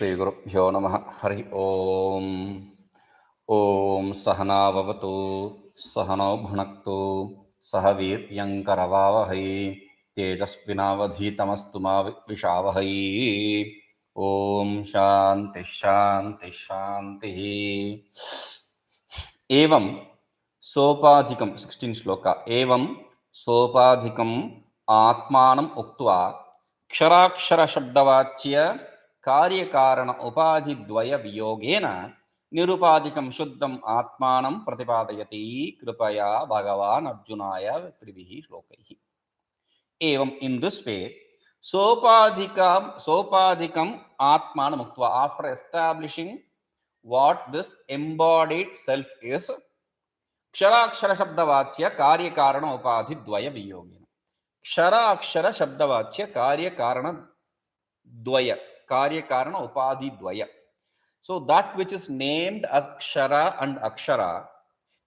श्रीगुरुभ्यो नमः। हरि ओम। ओम सहना भवतु सहनौ भुनक्तु सह वीर्यङ्करवावहै तेजस्विनावधीतमस्तु मा विद्विषावहै। ओम शांति शांति शांति। एवं सोपाधिकं 16 श्लोक। एवं सोपाधिकम् आत्मानम् उक्त्वा क्षराक्षर शब्दवाच्य कार्यकारण उपाधिद्वय वियोगेन निरुपाधिकं शुद्धम् आत्मानं प्रतिपादयति कृपया भगवान् अर्जुनाय त्रिभिः श्लोकैः। एवं in this way sopadhikam atmanam uktva, after establishing what this embodied self is, ksharakshara shabdavachya karya karana upadhi dvaya viyogena. Ksharakshara shabdavachya karya karana upadhi dvaya. So that which is named as kshara and akshara,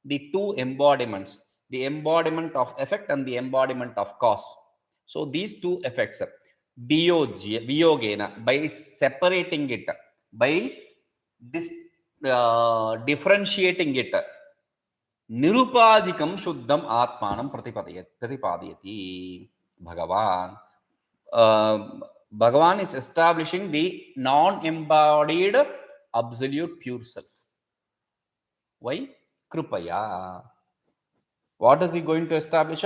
the two embodiments, the embodiment of effect and the embodiment of cause. So these two effects, viyogena, by separating it, by differentiating it, nirupadikam shuddham atmanam pratipadayati. Bhagavan is establishing the non-embodied absolute pure self. Why? Kripaya. What is he going to establish?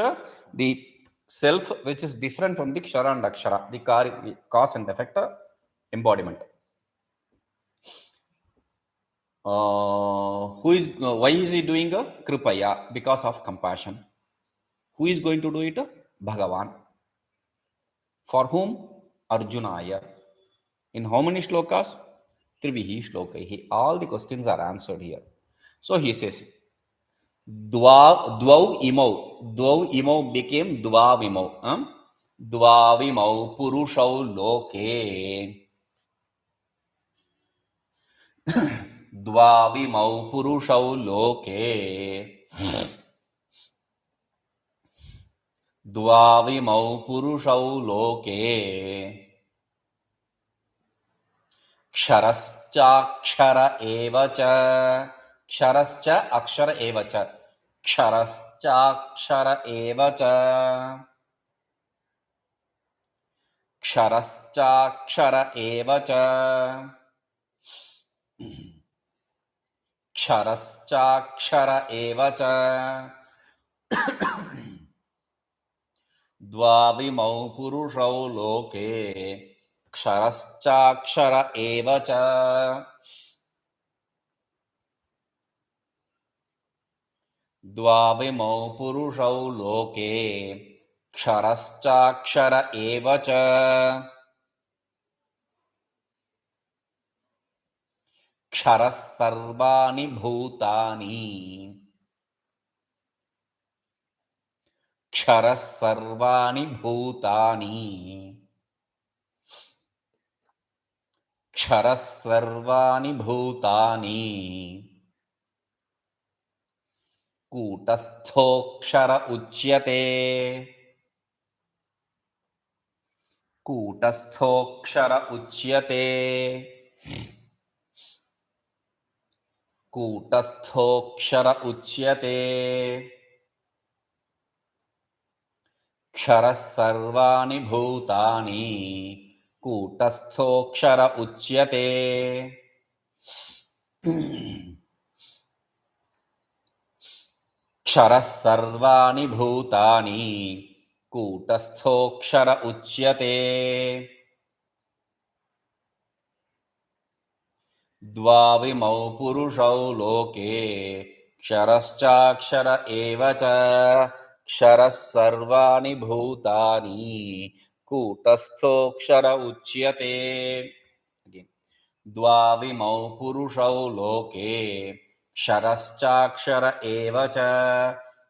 The self which is different from the kshara and akshara, the cause and effect embodiment. Why is he doing Kripaya? Because of compassion. Who is going to do it? Bhagavan. For whom? Arjunaya. In how many shlokas? Trivihi shlokaihi. All the questions are answered here. So he says, Dvau imau became dvavimau. Dvavimau purushau loke. Dvavimau purushau loke. Dvavimau purushau loke. Ksharascha eva cha. Ksharascha akshara eva cha. Ksharascha eva cha. Ksharascha eva cha. Ksharascha eva cha. Dvavimau purushau loke. Ksharascha eva cha. Dvavimau purushau loke. Ksharascha eva cha. Ksharas sarvani bhutani. Ksharas sarvani bhutani. Ksharas sarvani bhutani. Kutastho kshara uchyate. Kutastho kshara uchyate. Kutastho kshara uchyate. Ksharas sarvani bhutani. Kutastho kshara uchyate. Ksharas sarvani bhutani. Kutastho kshara uchyate. Dvavimau purushau loke. Ksharascha eva cha. Ksharas sarvani bhutani. Kutastho kshara uchyate. Again. Dvavimau purushau loke. Ksharascha eva cha.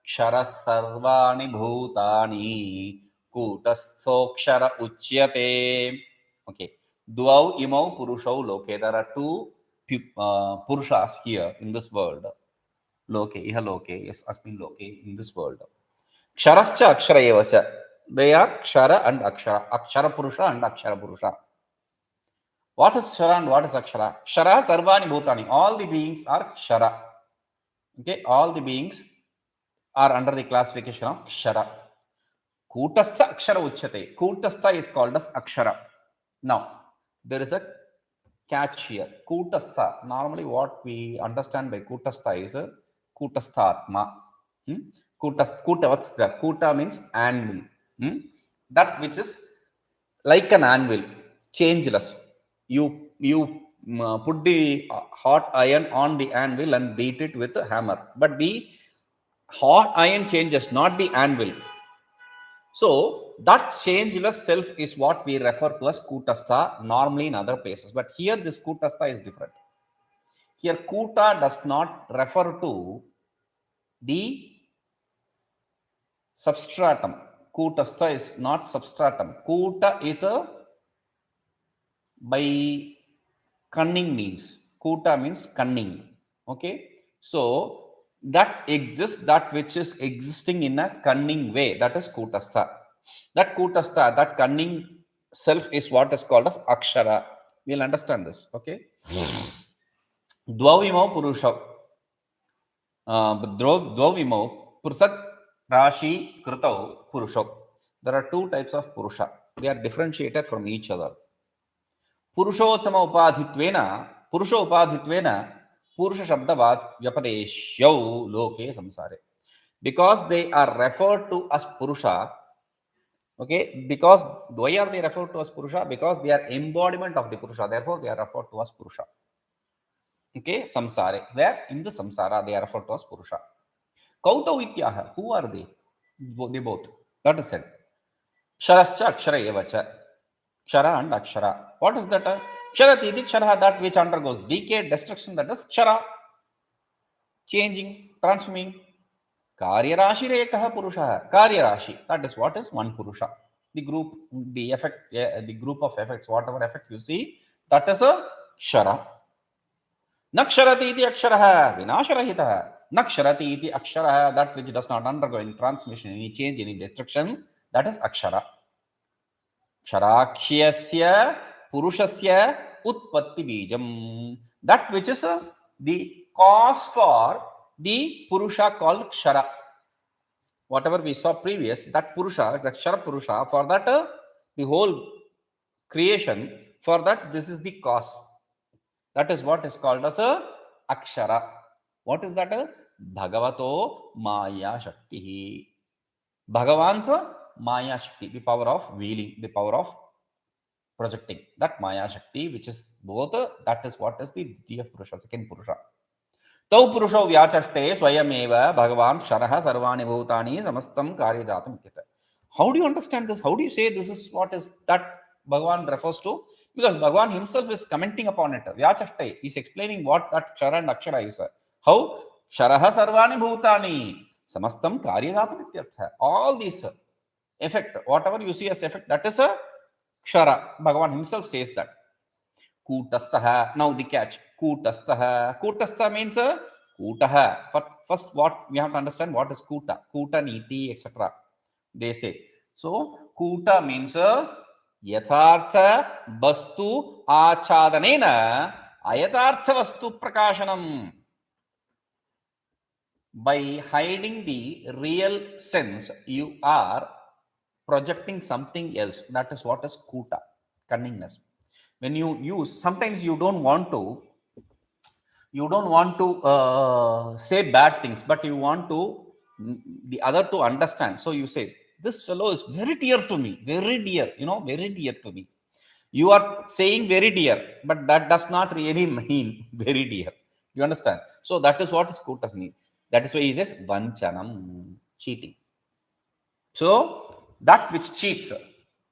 Ksharas sarvani bhutani. Kutastho kshara uchyate. Okay. Dvau imau purushau loke. There are two purushas here in this world. Loke, iha loke, yes, asmin loke, in this world. Ksharascha akshara evacha. They are kshara and akshara. Akshara purusha and akshara purusha. What is Kshara and what is Akshara? Kshara sarvani bhutani. All the beings are Kshara. Okay, all the beings are under the classification of Kshara. Kutastha Akshara uchyate. Kutastha is called as Akshara. Now, there is a catch here. Kutastha. Normally, what we understand by Kutastha is Kutasthatma. What's that? Kuta means anvil. That which is like an anvil, changeless. You put the hot iron on the anvil and beat it with a hammer. But the hot iron changes, not the anvil. So that changeless self is what we refer to as Kutastha normally in other places. But here this Kutastha is different. Here Kuta does not refer to the substratum. Kutastha is not substratum. Kuta is a by cunning means. Kuta means cunning. Okay. So that exists, that which is existing in a cunning way, that is Kutastha. That Kutastha, that cunning self is what is called as Akshara. We'll understand this. Okay. Dvavimo Purusha. Dvavimo Pruthak Rashi Krutau Purusha. There are two types of Purusha. They are differentiated from each other. पुरुषोत्तम उपाधित्वेन पुरुष शब्दवाद व्यपदेश्यौ लोके संसारे, because they are referred to as Purusha. Okay, because why are they referred to as Purusha? Because they are embodiment of the Purusha, therefore they are referred to as Purusha. Okay, samsare, where in the samsara they are referred to as Purusha. Kautau ityaha, who are they? They both. That is said. Ksharascha akshara evacha. Kshara and Akshara. What is that? Ksharati iti Kshara, that which undergoes decay, destruction, that is Kshara. Changing, transforming. Karya Rashi Rekaha Purusha. Karya Rashi, that is what is one Purusha. The group, the effect, the group of effects, whatever effect you see, that is a Kshara. Naksharati iti Akshara, Vinasharahita. Naksharati iti Akshara, that which does not undergo any transmission, any change, any destruction, that is Akshara. Ksharakshiyasya Purushasya Utpatti Bijam. That which is the cause for the Purusha called Kshara. Whatever we saw previous, that Purusha, the Kshara Purusha, for that the whole creation, for that this is the cause. That is what is called as a Akshara. What is that? Bhagavato Maya Shakti. Bhagavan's Maya Shakti, the power of wheeling, the power of projecting. That Maya Shakti, which is both, that is what is the Ditiya Purusha, second Purusha. Tau Purusho Vyachaste Swayameva Bhagavan Sharaha Sarvani Bhutani Samastam Karya Jatam. How do you understand this? How do you say this is what is that Bhagavan refers to? Because Bhagavan himself is commenting upon it. Vyachaste is explaining what that Kshara and Akshara is. How? Sharaha Sarvani Bhutani Samastam Karya Jatam. All these effect, whatever you see as effect, that is a Kshara. Bhagavan himself says that. Kutastaha. Now the catch. Kutastaha. Kutastha means Kutaha. First, what we have to understand, what is Kuta? Kuta, Niti, etc. They say. So, Kuta means Yathartha Vastu Achadanena Ayathartha Vastu Prakashanam. By hiding the real sense, you are projecting something else. That is what is Kuta, cunningness. When you use, sometimes you don't want to say bad things, but you want to the other to understand. So you say, this fellow is very dear to me, very dear, very dear to me. You are saying very dear, but that does not really mean very dear. You understand? So that is what is Kuta mean. That is why he says Vanchanam, cheating. So that which cheats,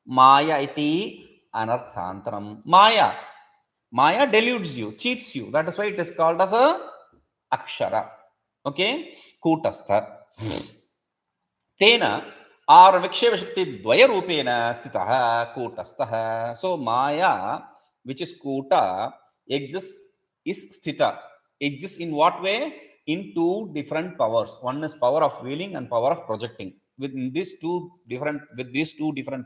Maya iti anarthantaram. Maya deludes you, cheats you. That is why it is called as a Akshara. Okay? Kutastha. Tena or Viksheva Shakti Dvaya Rupena Stitaha Kutastaha. So Maya, which is Kuta, exists is Stita. Exists in what way? In two different powers. One is power of wheeling and power of projecting. With these two different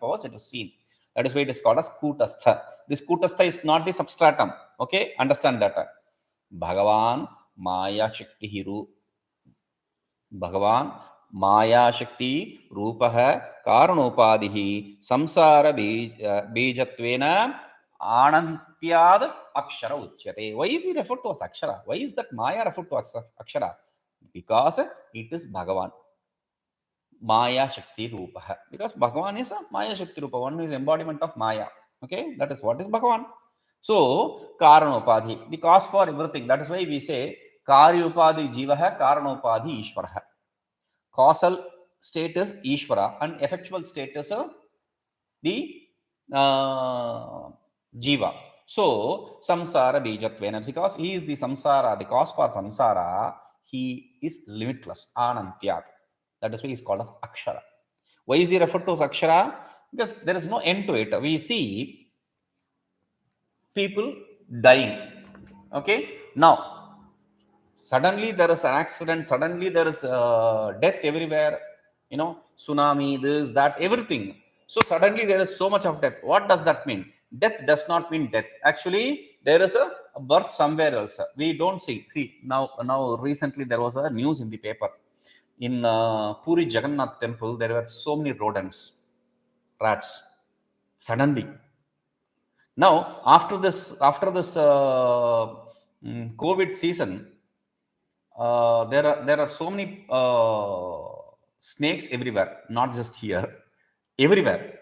powers, it is seen. That is why it is called as Kutastha. This Kutastha is not the substratum. Okay, understand that. Bhagavan Maya Shakti Hiru. Bhagavan Maya Shakti Rupaha Karanopadihi Samsara Bijatvena Anantyad Akshara Uchyate. Why is he referred to as Akshara? Why is that Maya referred to as Akshara? Because it is Bhagavan. Maya Shakti Rupaha. Because Bhagavan is a Maya Shakti Rupa. One is embodiment of Maya. Okay, that is what is Bhagavan. So, Karanopadhi, the cause for everything. That is why we say Karyupadhi Jivaha, Karanopadhi Ishvaraha. Causal state is Ishvara and effectual state is the Jiva. So, Samsara Bijatvena, because he is the Samsara, the cause for Samsara, he is limitless, Anantyat. That is why he is called as Akshara. Why is he referred to as Akshara? Because there is no end to it. We see people dying. Okay, now suddenly there is an accident, suddenly there is death everywhere, tsunami, this, that, everything. So suddenly there is so much of death. What does that mean? Death does not mean death. Actually, there is a birth somewhere else. We don't see. Now recently there was a news in the paper. In Puri Jagannath temple, there were so many rodents, rats. Suddenly, now after this COVID season, there are so many snakes everywhere, not just here, everywhere.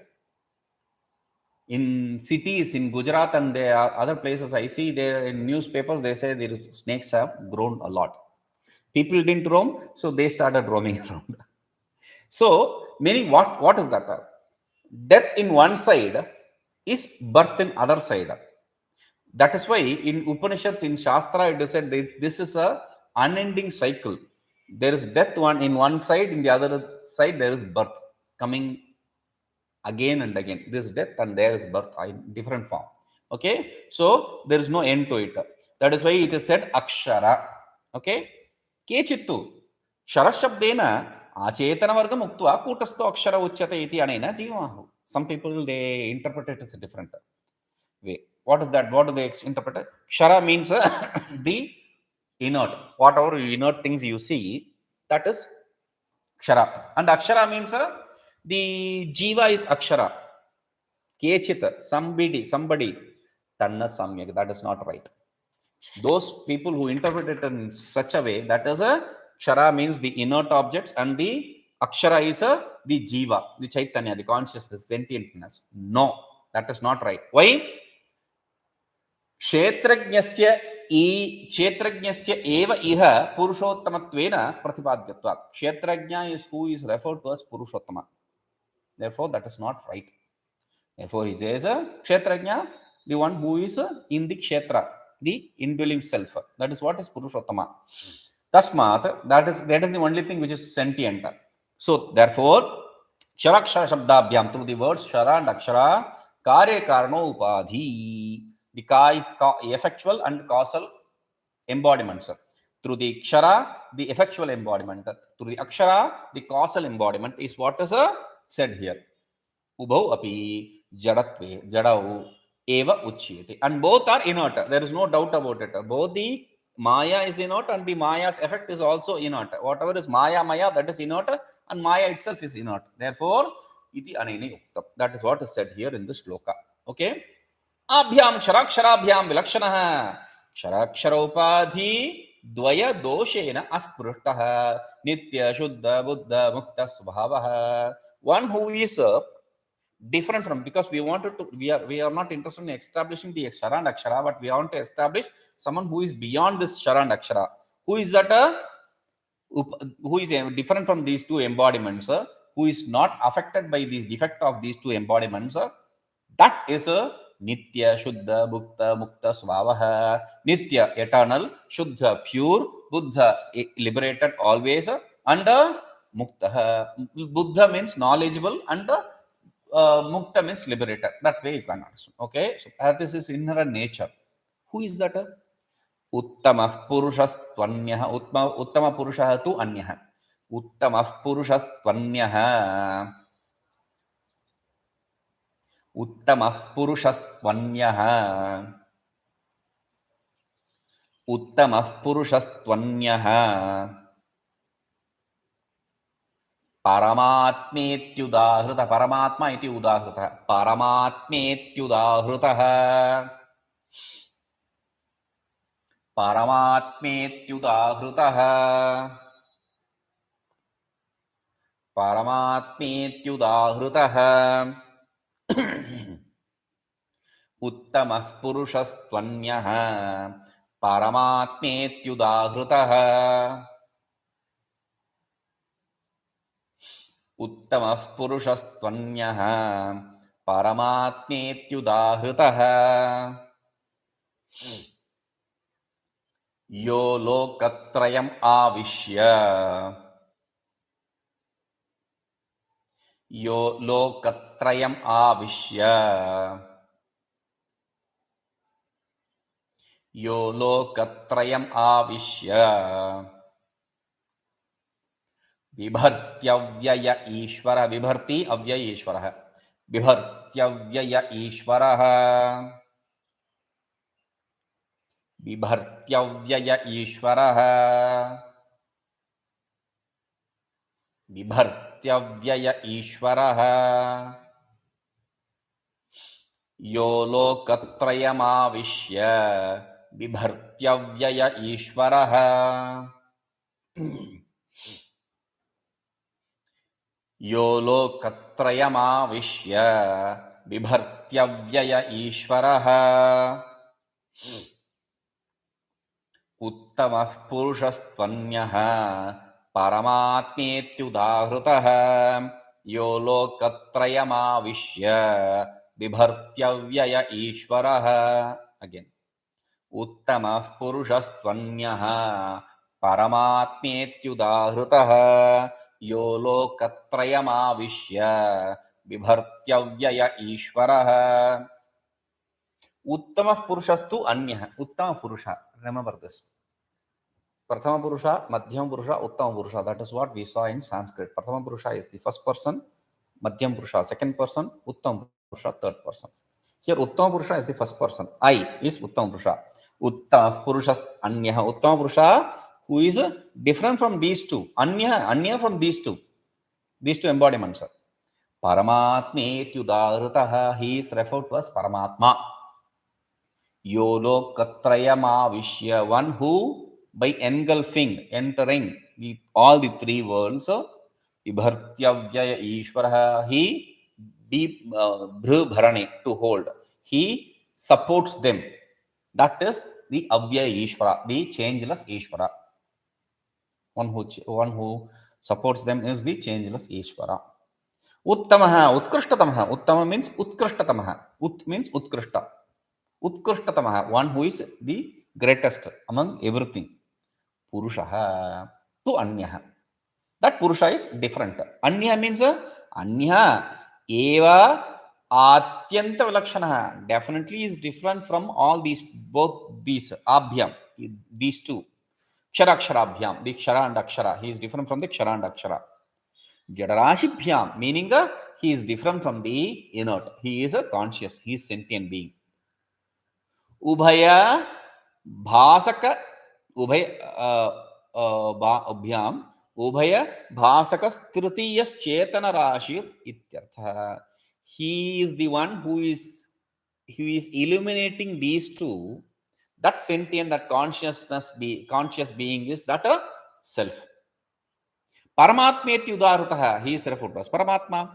In cities, in Gujarat and there are other places, I see there in newspapers, they say the snakes have grown a lot. People didn't roam, so they started roaming around. So, meaning what is that? Death in one side is birth in other side. That is why in Upanishads, in Shastra, it is said that this is a unending cycle. There is death in one side, in the other side there is birth coming again and again. This is death and there is birth in different form. Okay, so there is no end to it. That is why it is said Akshara. Okay, Kechittu Sharashabdena Achetana Vargam Uktva Kutasto Akshara Uchyate iti anena Jivahu. Some people they interpret it as a different way. What is that? What do they interpret it? Kshara means the inert. Whatever inert things you see, that is Kshara. And Akshara means the Jiva is Akshara. Kechita, somebody, Tanna Samyak. That is not right. Those people who interpret it in such a way, that is a Kshara means the inert objects and the Akshara is the Jiva, the Chaitanya, the consciousness, sentientness. No, that is not right. Why? क्षेत्रज्ञस्य एव इह पुरुषोत्तमत्वेन प्रतिपाद्यत्वात्. क्षेत्रज्ञ is who is referred to as Purushottama. Therefore, that is not right. Therefore, he says Kshetrajna, the one who is in the Kshetra, the indwelling self. That is what is Purushottama. Tasmat, that is the only thing which is sentient. So, therefore, Sharakshara Shabdabhyam, through the words Shara and Akshara, Karya Karano Upadhi, the effectual and causal embodiments. Through the Kshara, the effectual embodiment. Through the Akshara, the causal embodiment is what is said here. Ubhau api jadatve, jadau eva uchyate. And both are inert. There is no doubt about it. Both the Maya is inert and the Maya's effect is also inert. Whatever is Maya, that is inert, and Maya itself is inert. Therefore, iti anene yuktam. That is what is said here in the shloka. Okay? Abhyam ksharaksharaabhyam vilakshanaha ksharakshara dvaya doshena asprushtaha nitya shuddha buddha mukta subhavaha. One who is different from, because we are not interested in establishing the Kshara and Akshara, but we want to establish someone who is beyond this Kshara and Akshara. Who is that? Who is different from these two embodiments, who is not affected by this defect of these two embodiments. That is a Nitya, Shuddha, Bhukta, Mukta, Svavaha. Nitya, eternal. Shuddha, pure. Buddha, liberated always. And Mukta. Buddha means knowledgeable and Mukta means liberated. That way you can understand. Okay, so this is inherent nature. Who is that? Uttamah Purushastvanyah. Uttama Purusha tu Anyah. Uttamah Purushastvanyah. उत्तमः पुरुषस्त्वन्यः उत्तमः पुरुषस्त्वन्यः परमात्मेत्युदाहृतः परमात्मा इति उदाहृतः परमात्मेत्युदाहृतः परमात्मेत्युदाहृतः परमात्मेत्युदाहृतः उत्तमः पुरुषस्त्वन्यः परमात्मेत्युदाहृतः उत्तमः पुरुषस्त्वन्यः परमात्मेत्युदाहृतः यो लोकत्रयम् आविश्य यो लोकत्रयम् आविश्य यो लोकत्रयम् आविश्य बिभर्त्यव्यय ईश्वर बिभर्ति अव्यय ईश्वरः बिभर्त्यव्यय ईश्वरः बिभर्त्यव्यय ईश्वरः बिभर्त्यव्यय ईश्वरः यो लोकत्रयमाविश्य बिभर्त्यव्यय ईश्वरः यो लोकत्रयमाविश्य बिभर्त्यव्यय ईश्वरः उत्तमः पुरुषस्त्वन्यः परमात्मेत्युदाहृतः यो लोकत्रयमाविश्य बिभर्त्यव्यय ईश्वरः अगेन उत्तमः पुरुषस्त्वन्यः परमात्मेत्युदाहृतः यो लोकत्रयमाविश्य बिभर्त्यव्यय ईश्वरः उत्तमः पुरुषस्तु अन्यः उत्तम पुरुषः remember this prathama purusha madhyama purusha uttama purusha that is what we saw in Sanskrit prathama purusha is the first person madhyama purusha second person uttama purusha third person here uttama purusha is the first person I is uttama purusha uttama purushas anyah uttama purusha who is different from these two anya from these two embodiments paramatmetyudahrutah he is referred to as paramatma yo lokatrayamavishya one who by engulfing entering all the three worlds vibhartyavyaya ishwarah he deep bharani to hold he supports them that is the avyaya ishvara the changeless ishvara one who supports them is the changeless ishvara uttamah utkrishtatamah uttama means utkrishtatamah ut means utkrishta utkrishtatamah one who is the greatest among everything purushah to anyah that purusha is different anyah means anyah eva atyanta vilakshanah definitely is different from all these both these abhyam these two ksharaksharaabhyam the kshara and akshara he is different from the kshara and akshara jadarashibhyam meaning he is different from the inert he is a conscious he is sentient being उभय भासक उभय अभ्याम उभय भासक तृतीयश्चेतन राशि इत्यर्थः he is the one who is illuminating these two that sentient that conscious being is that a self paramatmeti udahrutah he is referred to as paramatma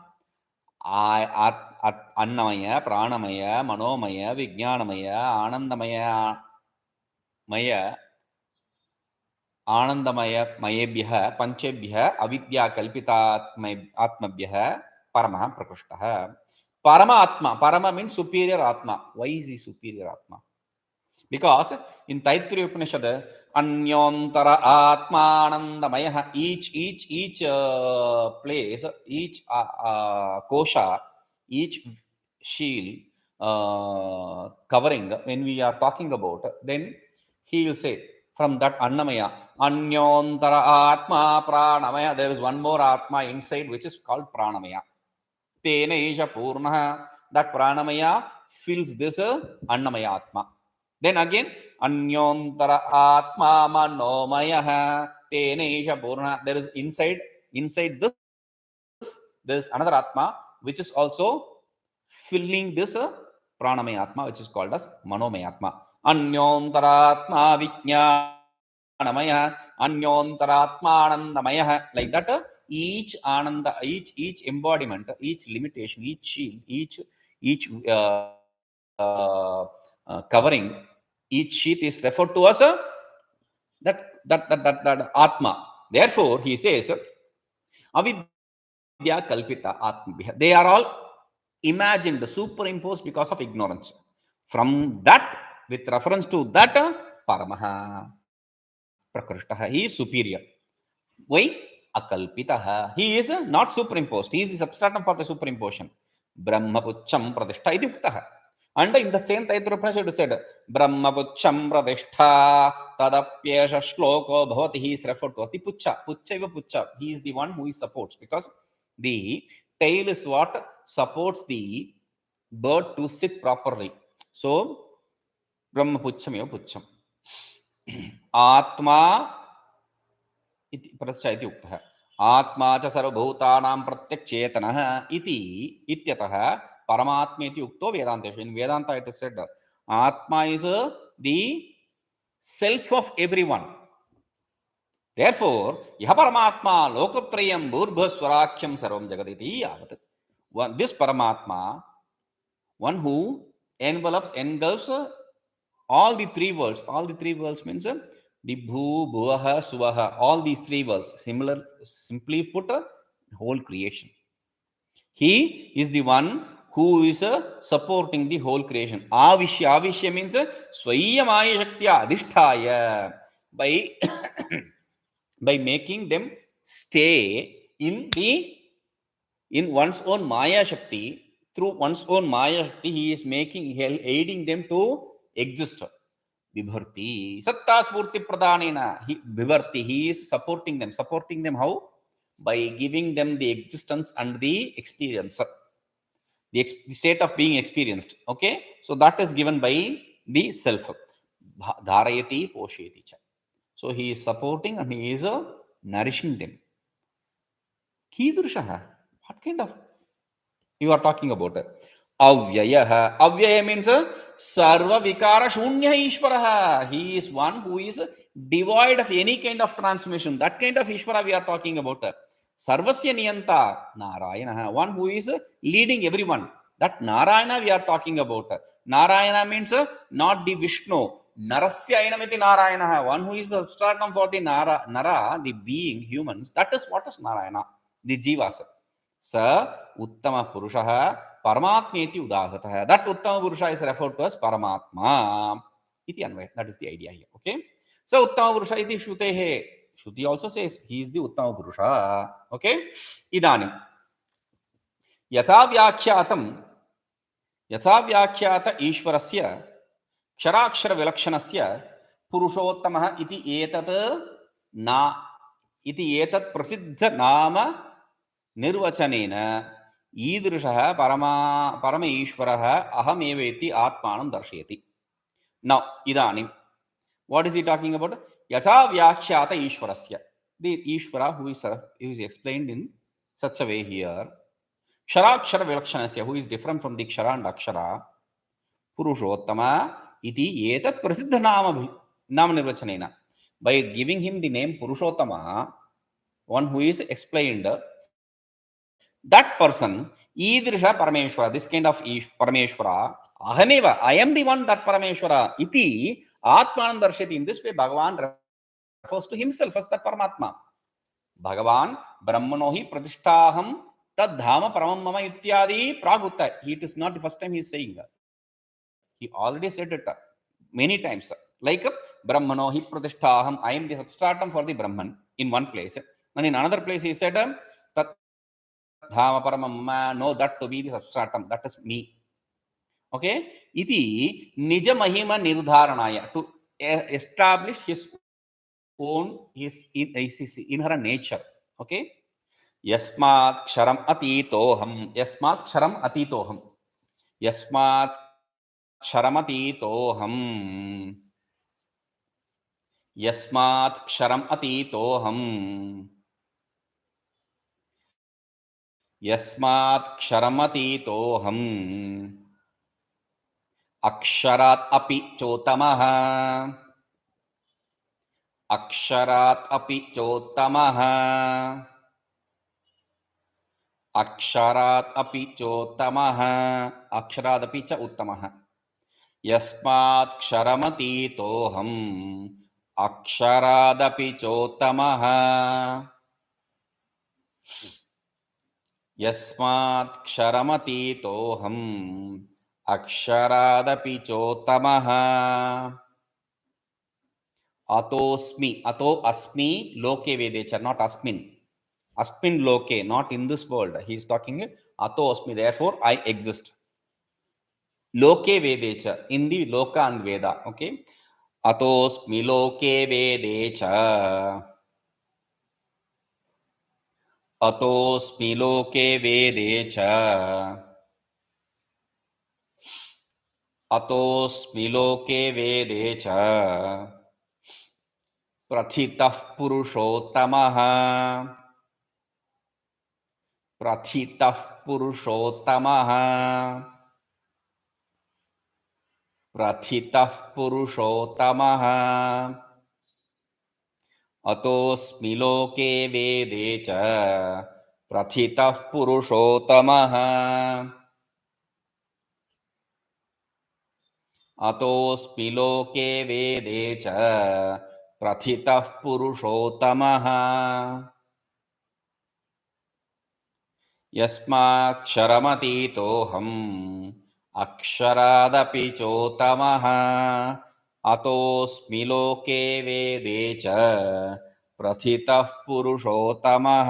अन्नमय प्राणमय मनोमय विज्ञानमय आनंदमय मयेभ्यः पंचेभ्यः अविद्याकल्पितात्मभ्यः परमः प्रकृष्टः परमात्मा परम means superior atma why is he superior atma because in Taittiriya Upanishad अन्योंतरा आत्मानंदमयः each place each kosha each shield covering when we are talking about then he will say from that annamaya anyontara atma pranamaya there is one more atma inside which is called pranamaya tena isha purnah that pranamaya fills this annamaya atma. Then again, anyontara atma manomaya tenesha purna. There is inside this, there is another atma which is also filling this pranamaya atma, which is called as manomaya atma. Anyontara atma vijnanamaya, anyontara atma anandamaya. Like that, each ananda, each embodiment, each limitation, each shield, each covering, each sheath is referred to as that atma. Therefore, he says, avidya kalpita atmabhya. They are all imagined, superimposed because of ignorance. From that, with reference to that, paramaha prakrishtaha, he is superior. Why? Akalpitaha. He is not superimposed. He is the substratum for the superimposition. Brahmapucham pradishta iti uktaha. And in the same Taittiriya Upanishad it said, Brahmapucham pradishta tadapyesha shloko bhavati. He is referred to as the pucha. Puchaiva pucha. He is the one who is supports, because the tail is what supports the bird to sit properly. So, Brahmapucham eva pucham. Atma प्रतिष्ठा इति उक्तः. आत्मा च सर्वभूतानां प्रत्यक्षेतनः इति इत्यतः परमात्मेति उक्तो वेदान्तेषु. In Vedanta it is said, Atma is the self of everyone. Therefore, यह परमात्मा लोकत्रयं भूर्भुवस्वराख्यं सर्वं जगदिति यावत्. This Paramatma, one who engulfs all the three worlds. All the three worlds means the bhu, bhuvaha, suvaha, all these three worlds. Simply put, whole creation. He is the one who is supporting the whole creation. Avishya means swayamaya shaktya adhisthaya, by making them stay in one's own maya shakti. Through one's own maya shakti, he is aiding them to exist. Vibharti satta spurti pradhanena. Vibharti, he is supporting them how? By giving them the existence and the experience, the state of being experienced. Okay, so that is given by the self. Dharayati posheti cha. So he is supporting and he is nourishing them. Kidrushaha, what kind of you are talking about? Avyayah. Avyaya means sarva vikara shunya ishvaraha. He is one who is devoid of any kind of transformation. That kind of ishvara we are talking about. Sarvasya niyanta Narayana, one who is leading everyone. That Narayana we are talking about. Narayana means not the Vishnu. Narasya ainamiti Narayana, one who is substratum for the Nara, the being, humans. That is what is Narayana, the Jivas. Sa Uttama Purushaha Paramatmeti Udagatha. That Uttama Purusha is referred to as Paramatma. Iti Anvaya. That is the idea here. Okay. So Uttama Purusha iti Shrutehe. Shruti also says he is the Uttama Purusha. Okay. Idanim. Yatha Vyakhyata Ishvarasya Ksharakshara Vilakshanasya Purushottamaha iti etat prasiddha nama निर्वचनेन ईदृशः परम ईश्वरः अहमेवेति आत्मानं दर्शयति. Now, इदानीं, what is he talking about? यथा व्याख्यात ईश्वरस्य, the Ishvara who is explained in such a way here. क्षराक्षर विलक्षणस्य, who is different from the kshara and akshara. पुरुषोत्तम इति एतत् प्रसिद्ध नाम निर्वचनेन, by giving him the name Purushottama, one who is explained. That person, Idrisha Parameshwara, this kind of Parameshwara, Ahameva, I am the one, that Parameshwara, iti Atmanam Darshati. In this way, Bhagavan refers to himself as that Paramatma. Bhagavan, Brahmanohi Pratishtaham Tad Dhama Paramam Mama Ityadi Pragutta. It is not the first time he is saying that. He already said it many times. Like Brahmanohi Pratishtaham, I am the substratum for the Brahman in one place. And in another place he said, Tat Dhama Paramamma, know that to be the substratum, that is me. Okay? Iti Nija Mahima Nirdharanaya, to establish his own, his inherent nature. Okay? Yasmat Ksharam Atitoham. Yasmat Ksharam Atitoham. यस्मात् क्षरमतीतोऽहम् यस्मात् क्षरम् अतीतोऽहम् यस्मात् क्षरमतीतोऽहम् अक्षरात् अपि चोत्तमः अक्षरात् अपि चोत्तमः अक्षरात् अपि चोत्तमः अक्षरादपि च उत्तमः यस्मात् क्षरमतीतोऽहम् अक्षरादपि चोत्तमः यस्मात् क्षरमतीतोऽहम् अक्षरादपि चोत्तमः अतोस्मि अतो अस्मि लोके वेदे च not अस्मिन् लोके not in this world he is talking ato asmi therefore I exist loke vede cha in the loka and veda okay atosmi loke vede cha atosmi loke vede cha atosmi loke vede cha प्रथितः पुरुषोत्तमः प्रथितः पुरुषोत्तमः प्रथितः पुरुषोत्तमः अतोऽस्मि लोके वेदे च प्रथितः पुरुषोत्तमः अतोऽस्मि लोके वेदे च प्रथितः पुरुषोत्तमः यस्माक्षरमतीतोऽहम् अक्षरादपि चोत्तमः अतोऽस्मि लोके वेदे च प्रथितः पुरुषोत्तमः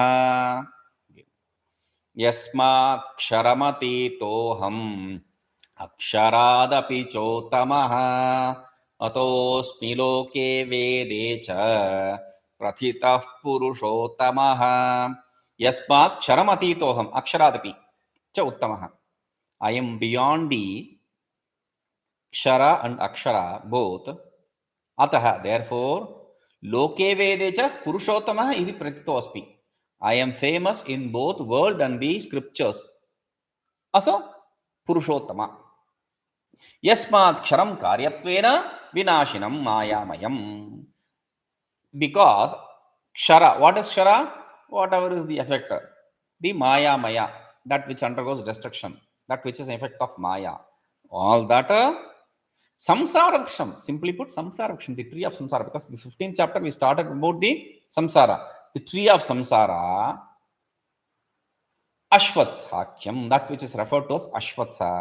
यस्माक्षरमतीतोऽहम् अक्षरादपि चोत्तमः अतोऽस्मि लोके वेदे च प्रथितः पुरुषोत्तमः यस्मात् क्षरमतीतोऽहम् अक्षरादपि च उत्तमः I am beyond the kshara and akshara both atah therefore loke vede cha purushottamah iti pratito asmi I am famous in both world and the scriptures aso purushottama yasmat ksharam karyatvena vinashinam mayamayam because kshara what is kshara whatever is the effect the maya that which undergoes destruction that which is an effect of maya all that samsara vriksham simply put samsara vriksham the tree of samsara because the 15th chapter we started about the samsara the tree of samsara ashwathakyam that which is referred to as ashwatha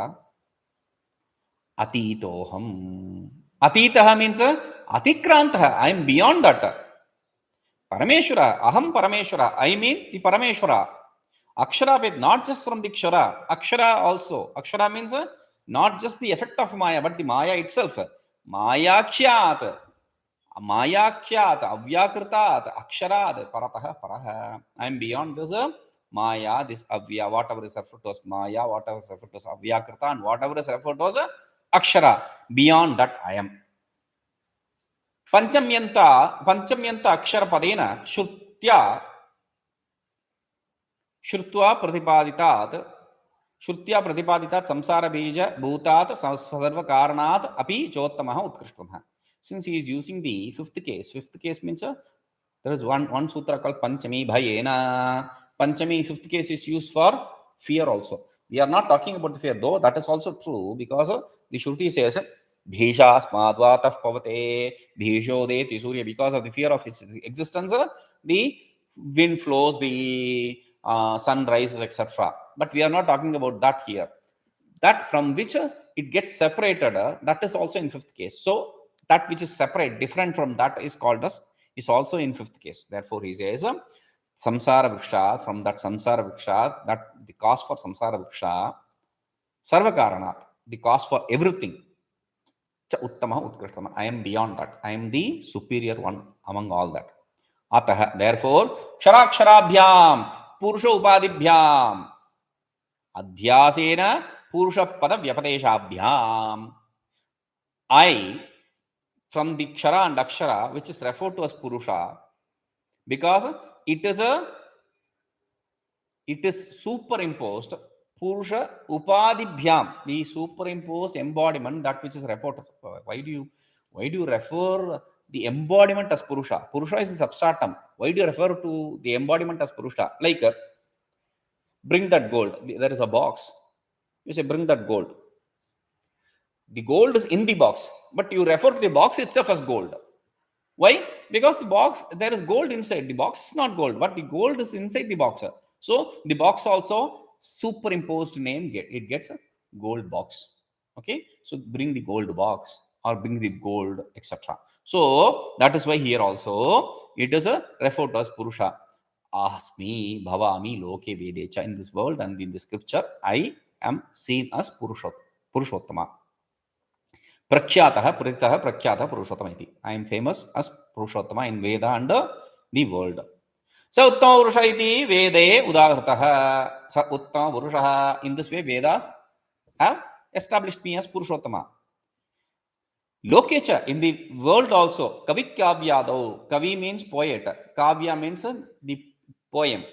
atitoham atitah means atikrantah I am beyond that parameshwara aham parameshwara I mean the parameshwara akshara with not just from the kshara akshara also akshara means not just the effect of maya but the maya itself mayakhyat avyakritat aksharat paratah parah I am beyond this maya this avya whatever is referred to as maya whatever is referred to as avyakrita and whatever is referred to as akshara beyond that I am पंचम्यंत अक्षर पदेन श्रुत्वा प्रतिपादितात् संसार बीज भूतात् सर्व कारणात् अपि चोत्तमः उत्कृष्टः since he is using the fifth case means there is one sutra called panchami bhayena panchami fifth case is used for fear also we are not talking about the fear though that is also true because the shruti says bhishasmadvatah pavate bhishodeti surya because of the fear of his existence the wind flows the sun rises etc but we are not talking about that here that from which it gets separated that is also in fifth case so that which is separate different from that is called as is also in fifth case therefore he says samsara vriksha from that samsara vriksha that the cause for samsara vriksha sarva karanat the cause for everything cha uttama utkrishtam I am beyond that I am the superior one among all that atah therefore ksharaksharaabhyam purusha upadibhyam adhyasena Purushapada Vyapadeshabhyam. I from the Kshara and Akshara, which is referred to as Purusha, because it is superimposed. Purusha Upadibhyam, the superimposed embodiment, that which is referred to. Why do you refer the embodiment as Purusha? Purusha is the substratum. Why do you refer to the embodiment as Purusha? Like, bring that gold. There is a box. You say, bring that gold. The gold is in the box, but you refer to the box itself as gold. Why? Because the box, there is gold inside. The box is not gold, but the gold is inside the box. So the box also superimposed name, it gets a gold box. Okay, so bring the gold box or bring the gold, etc. So that is why here also it is a referred to as Purusha. Asmi bhavami loke vedecha. In this world and in the scripture, I am seen as Purushottama. Prakhyatah, Puritah, Prakhyatah, Purushottama iti. I am famous as Purushottama in Veda and the world. Sa Uttama Purusha iti Vede Udartha. Sa Uttama Purusha. In this way, Vedas have established me as Purushottama. Lokecha, in the world also, Kavi Kavyado. Kavi means poet. Kavya means the poem.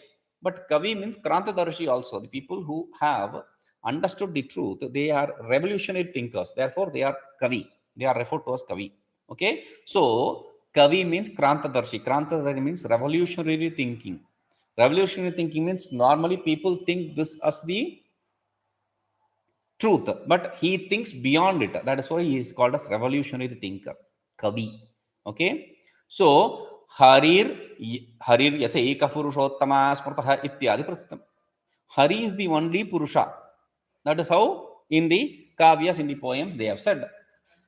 But Kavi means Krantadarshi also. The people who have understood the truth, they are revolutionary thinkers. Therefore, they are Kavi. They are referred to as Kavi. Okay? So, Kavi means Krantadarshi. Krantadarshi means revolutionary thinking. Revolutionary thinking means normally people think this as the truth, but he thinks beyond it. That is why he is called as revolutionary thinker, Kavi. Okay? So, Harir yatha eka purushottama smrtah ityadi prasiddham. Hari is the only Purusha. That is how in the Kavyas, in the poems, they have said.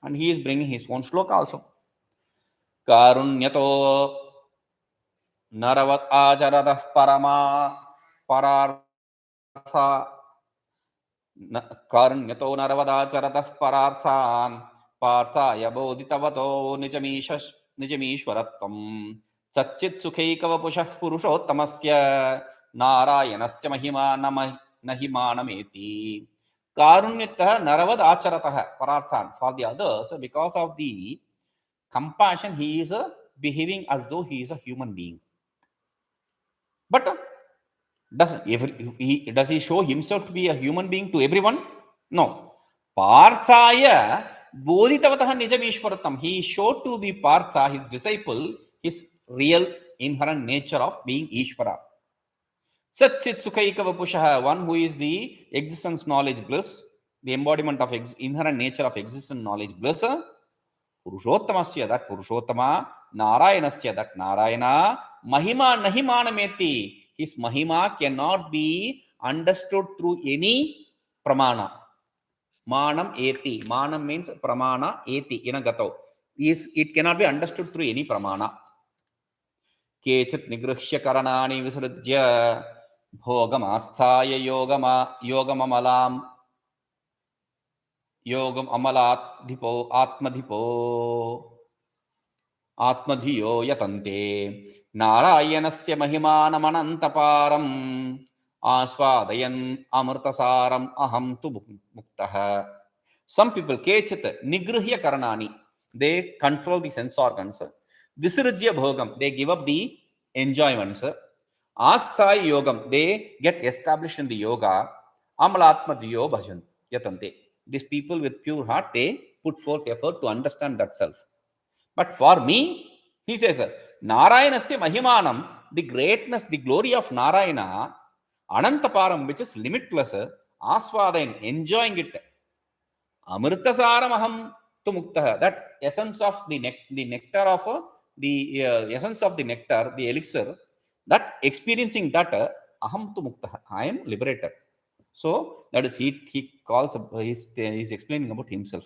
And he is bringing his own shloka also. Karunyato naravat ajaradah parama parartha. Karunyato naravadacharatah pararthan parthaya bodhitavato nijamishwaratvam satchit sukhaikavapushah purushottamasya narayanasya mahima nahimanameti. Karunyatah naravad acharatah pararthan. For the others, because of the compassion, he is behaving as though he is a human being. But does he show himself to be a human being to everyone? No. Parthaya bodhitavatah nijamishwaratam. He showed to the Partha, his disciple, his real inherent nature of being Ishvara. Satchit sukhaikavapushaha, one who is the existence knowledge bliss, the embodiment of inherent nature of existence knowledge bliss. Purushottamasya, that Purushottama, Narayanasya, that Narayana, Mahima Nahimanameti. His Mahima cannot be understood through any pramana. Manam eti. Manam means pramana eti. Inagato. It cannot be understood through any pramana. Kechit nigruhya karanani visrujya bhogam asthaya yogam amalat dhipo atmadhiyo yatante narayanasya mahimanamanantaparam asvadayan amrtasaram aham tu muktah. Some people, kechit nigruhya karanani, they control the sense organs. Visrujya bhogam, they give up the enjoyments. Asthaya yogam, they get established in the yoga. Amalatmadhiyo bhajan yatante. These people with pure heart, they put forth effort to understand that self. But for me, he says, Narayanasya Mahimanam, the greatness, the glory of Narayana, Anantaparam, which is limitless, Aswadayan, enjoying it. Amritasaram aham tu muktah, that essence of the nectar of the essence of the nectar, the elixir, that experiencing that, aham tu muktah, I am liberated. So that is he calls, he's explaining about himself.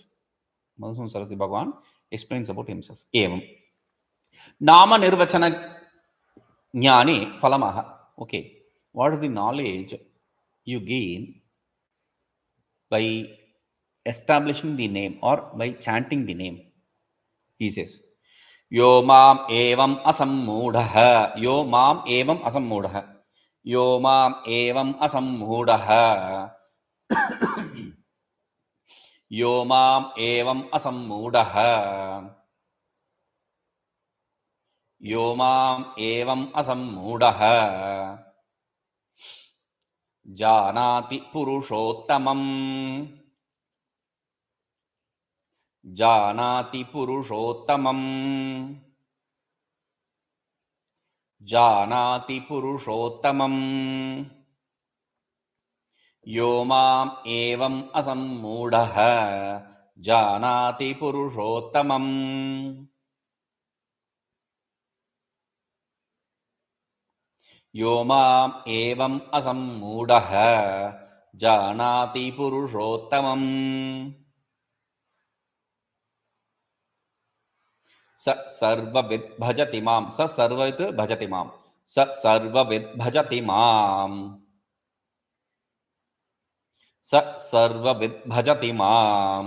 Madhusudan Saraswati Bhagavan explains about himself. Evam. Nama nirvachana jnani falamaha. Okay. What is the knowledge you gain by establishing the name or by chanting the name? He says, Yo mam evam asammudhaha. Yo mam evam asammudhaha. Yo mam evam asammudhaha. यो माम् एवम् असम्मूढः यो माम् एवम् असम्मूढः जानाति पुरुषोत्तमम् जानाति पुरुषोत्तमम् जानाति पुरुषोत्तमम् यो माम् एवम् असम्मूढः जानाति पुरुषोत्तमम् यो माम् एवम् असम्मूढः जानाति पुरुषोत्तमम् स सर्वविद् भजति मां स सर्वविद् भजति मां स सर्वविद् भजति मां स सर्वविद् भजति मां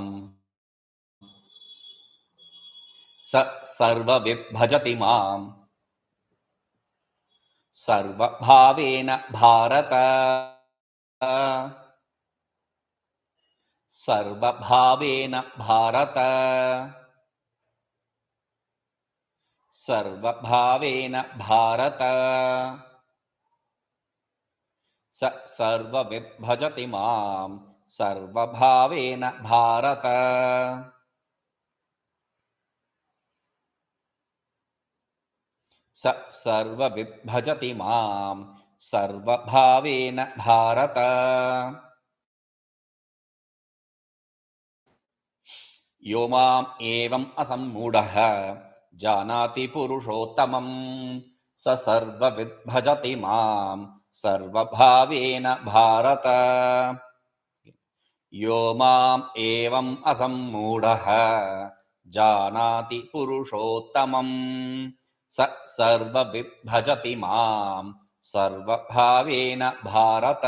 स सर्वविद् भजति मां सर्वभावेन भारत सर्वभावेन भारत सर्वभावेन भारत स सर्वविद् भजति मां सर्वभावेन भारत स सर्वविद् भजति मां सर्वभावेन भारत यो माम् एवम् असम्मूढः जानाति पुरुषोत्तमम् स सर्वविद् भजति मां सर्वभावेन भारत यो माम् एवम् असम्मूढः जानाति पुरुषोत्तमम् स सर्वविद् भजति मां सर्वभावेन भारत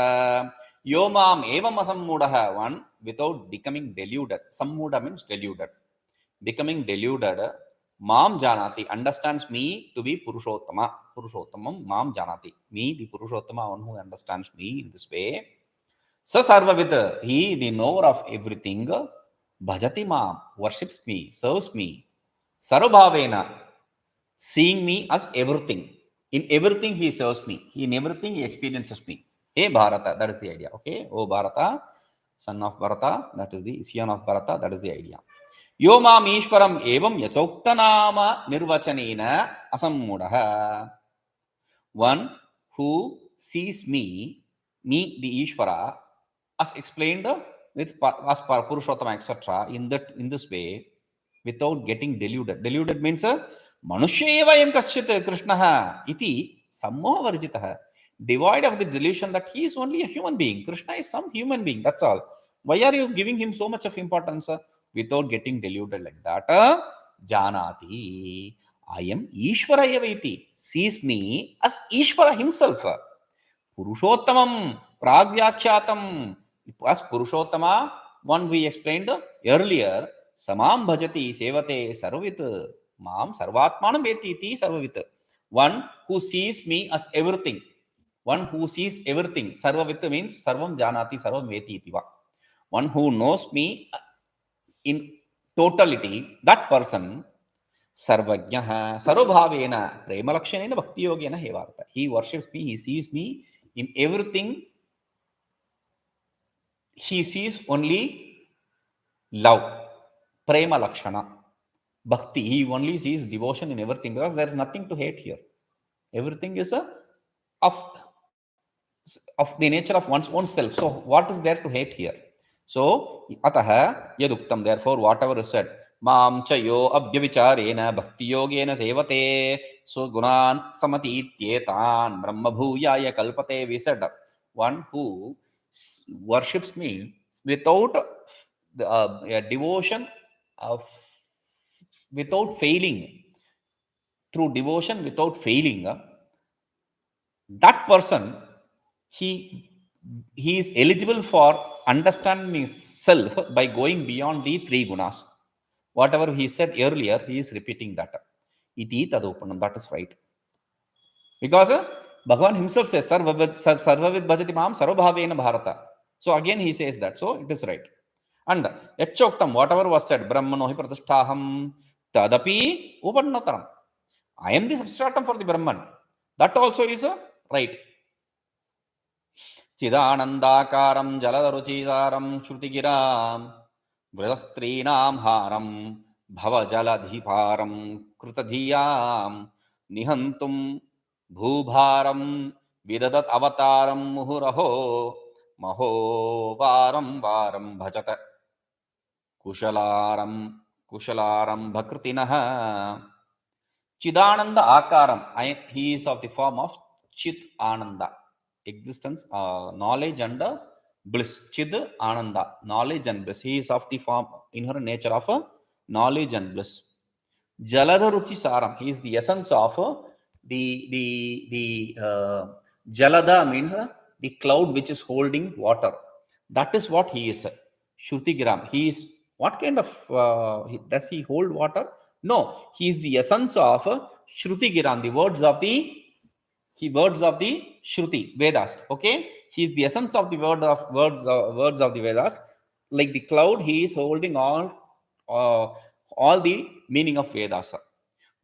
यो माम् एवम् असम्मूढः one without becoming deluded. Sammuda means deluded. Becoming deluded, mam janati, understands me to be Purushottama. Purushottamam mam janati. Me, the Purushottama, one who understands me in this way. Sa sarvavid, he, the knower of everything, bhajati mam, worships me, serves me. Sarvabhavena, seeing me as everything. In everything he serves me. In everything he experiences me. Hey Bharata, that is the idea. Okay, oh Bharata, son of Bharata, that is the son of Bharata, that is the idea. Yo mam Ishwaram evam yachoktanama nirvachanena asammudaha. One who sees me the Ishvara, as explained with as Purushottama, etc. In this way, without getting deluded. Deluded means Manusya eva yam kaschit Krishnaha iti sammoha varjitaha. Devoid of the delusion that he is only a human being. Krishna is some human being, that's all. Why are you giving him so much of importance? Without getting deluded like that, janati, I am Ishvara eva iti, sees me as Ishvara himself. Purushottamam pragvyakhyatam, as Purushottama, one we explained earlier, samam bhajati sevate sarvavit mam sarvatmanam veti iti sarvavit. One who sees me as everything. One who sees everything. Sarvavit means sarvam janati sarvam veti iti va. One who knows me in totality, that person sarvajnaha sarvabhavena premalakshanena bhakti yogena hevartha. He worships me, he sees me in everything. He sees only love, prema lakshana, bhakti. He only sees devotion in everything, because there is nothing to hate here. Everything is of the nature of one's own self. So what is there to hate here? So ataha yaduktam, therefore whatever is said, mam cha yo abhyavicharena bhakti yogena sevate so gunan samatityetan brahma bhuyaya kalpate, we said one who worships me without devotion, without failing, through devotion without failing, that person, he is eligible for understanding self by going beyond the three gunas. Whatever he said earlier, he is repeating that. Iti tadupanam, that is right. Because Bhagavan himself says, sarvavid bhajati mam sarvabhavena bharata. So again he says that. So it is right. And yachoktam, whatever was said, Brahmano hi pratisthaham tadapi upannataram. I am the substratum for the Brahman. That also is right. Chidanandakaram jaladaruchisaram shrutigiram vrastrinam haram bhavajaladhiparam krutadhiyam nihantum bhubharam vidadat avataram muhuraho maho varam varam bhajata kushalaram bhakritinaha. Chidananda Akaram, he is of the form of Chit Ananda, existence, knowledge and bliss. Chid Ananda, knowledge and bliss. He is of the form, inherent nature of knowledge and bliss. Jalada Ruchi Saram, he is the essence of the Jalada means the cloud which is holding water. That is what he is. Shrutigiram, he is what kind of, does he hold water? No, he is the essence of Shrutigiram, the words of the Shruti, Vedas. Okay, he is the essence of the words of the Vedas. Like the cloud, he is holding all the meaning of Vedas.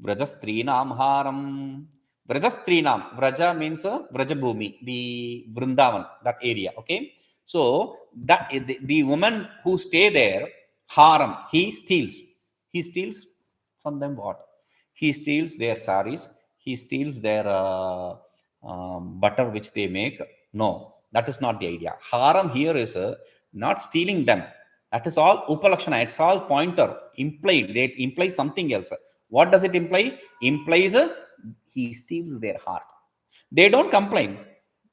Vrajastrinam haram. Vrajastrinam. Vraja means Vrajabhumi, the Vrindavan, that area. Okay, so that the woman who stay there, haram, he steals. He steals from them what? He steals their saris. He steals their butter which they make. No, that is not the idea. Haram here is not stealing them. That is all upalakshana. It's all pointer, implied. It implies something else. What does it imply? Implies he steals their heart. They don't complain.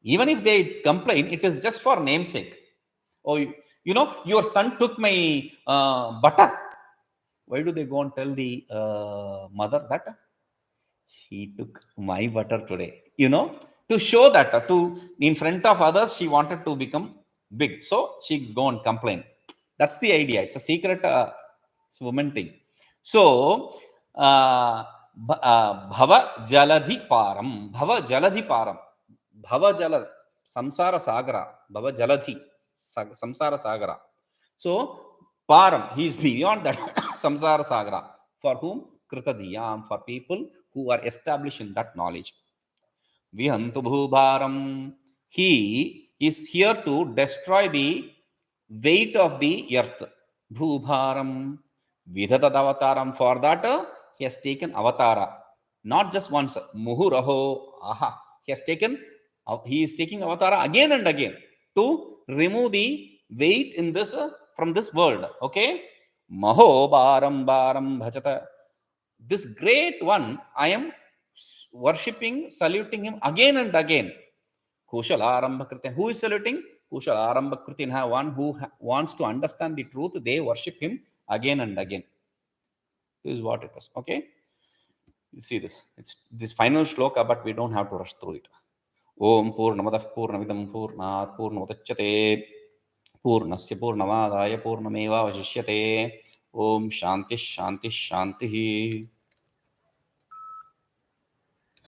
Even if they complain, it is just for namesake. Oh, your son took my butter. Why do they go and tell the mother that she took my butter today? To show that in front of others, she wanted to become big. So she go and complain. That's the idea. It's a secret, it's a woman thing. So, Bhava Jaladhi Param. Bhava Jaladhi Param. Bhava Jala, Samsara Sagara. Bhava Jaladhi, Samsara Sagara. So, Param, he is beyond that Samsara Sagara. For whom? Kritadiyam, for people who are established in that knowledge. Vihantu Bhubharam. He is here to destroy the weight of the earth. Bhubharam. Vidhatad avataram. For that, he has taken avatara. Not just once. Muhuraho. Aha. He is taking avatara again and again to remove the weight in this from this world. Okay. Maho baram baram bhajata. This great one, I am worshipping, saluting him again and again. Kushalarambha kritin. Who is saluting? Kushalarambha kritin. One who wants to understand the truth, they worship him again and again. This is what it is. Okay. You see this. It's this final shloka, but we don't have to rush through it. Om Purnamadav Purnamidam Purnat Purnamudachyate Purnasya Purnamadaya Purnameva Vashishyate. Om Shanti Shanti Shanti.